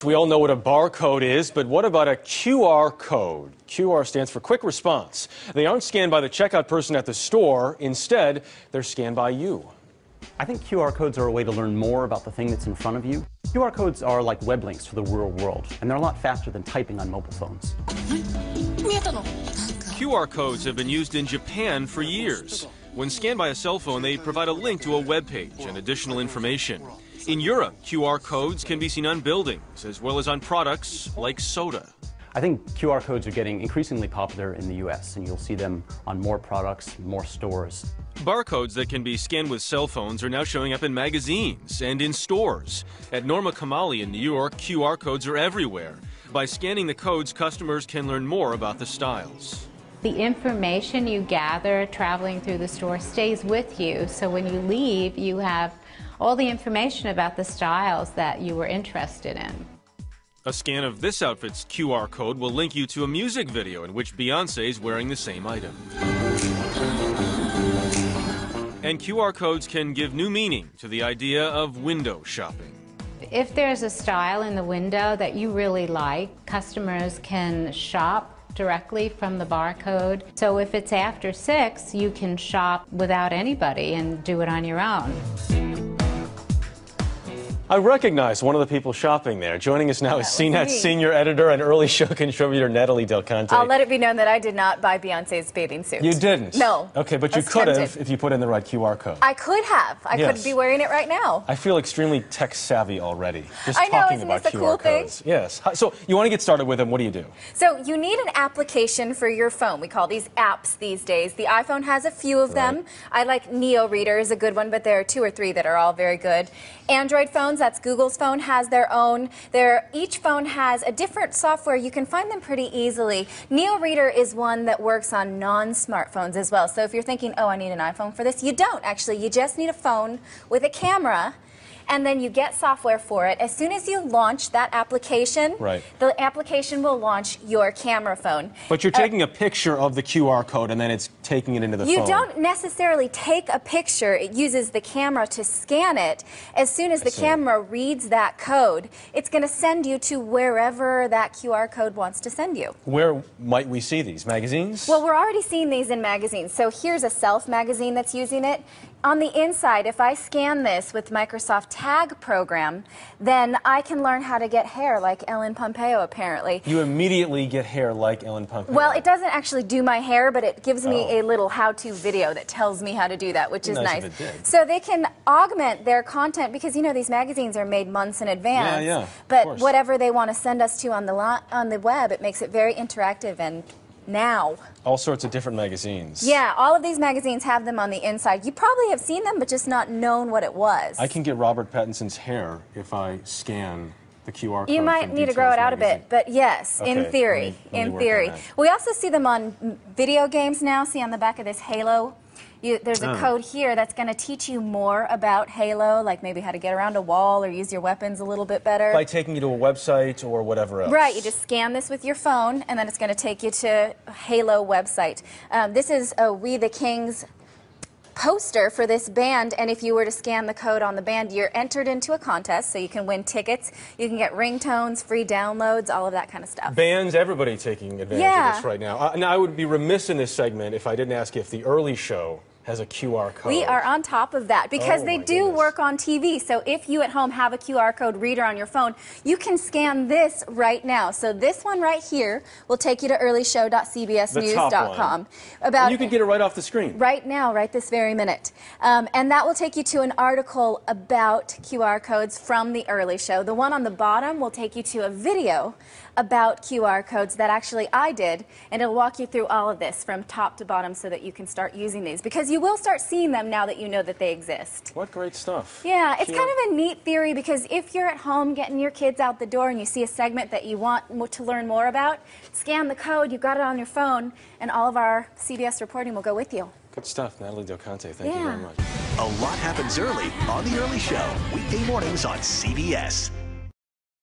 We all know what a barcode is, but what about a QR code? QR stands for quick response. They aren't scanned by the checkout person at the store. Instead, they're scanned by you. I think QR codes are a way to learn more about the thing that's in front of you. QR codes are like web links to the real world, and they're a lot faster than typing on mobile phones. QR codes have been used in Japan for years. When scanned by a cell phone, they provide a link to a web page and additional information. In Europe, QR codes can be seen on buildings as well as on products like soda. I think QR codes are getting increasingly popular in the US, and you'll see them on more products, more stores. Barcodes that can be scanned with cell phones are now showing up in magazines and in stores. At Norma Kamali in New York, QR codes are everywhere. By scanning the codes, customers can learn more about the styles. The information you gather traveling through the store stays with you, so when you leave, you have all the information about the styles that you were interested in. A scan of this outfit's QR code will link you to a music video in which Beyoncé is wearing the same item. And QR codes can give new meaning to the idea of window shopping. If there's a style in the window that you really like, customers can shop directly from the barcode. So if it's after 6, you can shop without anybody and do it on your own. I recognize one of the people shopping there. Joining us now is CNET senior editor and early show contributor Natali Del Conte. I'll let it be known that I did not buy Beyonce's bathing suit. You didn't? No. Okay, but you could have if you put in the right QR code. I could have. I could be wearing it right now. I feel extremely tech savvy already. Just I know, talking isn't about this a QR cool codes. thing? Yes. So you want to get started with them. What do you do? So you need an application for your phone. We call these apps these days. The iPhone has a few of them. I like Neo Reader is a good one, but there are 2 or 3 that are all very good. Android phones, that's Google's phone, has their own. Each phone has a different software. You can find them pretty easily. Neo Reader is one that works on non-smartphones as well. So if you're thinking, oh, I need an iPhone for this, you don't actually. You just need a phone with a camera, and then you get software for it. As soon as you launch that application, the application will launch your camera phone. But you're taking a picture of the QR code and then it's taking it into the phone. You don't necessarily take a picture. It uses the camera to scan it. As soon as the camera reads that code, it's going to send you to wherever that QR code wants to send you. Where might we see these? Magazines? Well, we're already seeing these in magazines. So here's a Self magazine that's using it. On the inside, if I scan this with Microsoft Tag program, then I can learn how to get hair like Ellen Pompeo, apparently. You immediately get hair like Ellen Pompeo. Well, it doesn't actually do my hair, but it gives me a little how-to video that tells me how to do that, which is nice. If it did. So they can augment their content because, you know, these magazines are made months in advance. Yeah, but whatever they want to send us to on the web, it makes it very interactive and now. All sorts of different magazines. Yeah, all of these magazines have them on the inside. You probably have seen them, but just not known what it was. I can get Robert Pattinson's hair if I scan the QR code. You might need to grow it out a bit, but yes, in theory. Let me We also see them on video games now. See on the back of this Halo? There's a code here that's going to teach you more about Halo, like maybe how to get around a wall or use your weapons a little bit better. By taking you to a website or whatever else. Right, you just scan this with your phone, and then it's going to take you to a Halo website. This is a We the Kings poster for this band, and if you were to scan the code on the band, you're entered into a contest, so you can win tickets, you can get ringtones, free downloads, all of that kind of stuff. Bands, everybody taking advantage of this right now. Now, I would be remiss in this segment if I didn't ask you if the early show has a QR code. We are on top of that because they do work on TV. So if you at home have a QR code reader on your phone, you can scan this right now. So this one right here will take you to earlyshow.cbsnews.com. And you can get it right off the screen. Right now, right this very minute. And that will take you to an article about QR codes from the Early Show. The one on the bottom will take you to a video about QR codes that actually I did, and it'll walk you through all of this from top to bottom so that you can start using these, because you will start seeing them now that you know that they exist. What great stuff. Yeah, it's kind of a neat theory, because if you're at home getting your kids out the door and you see a segment that you want to learn more about, scan the code, you've got it on your phone, and all of our CBS reporting will go with you. Good stuff, Natali Del Conte. Thank you very much. A lot happens early on The Early Show, weekday mornings on CBS.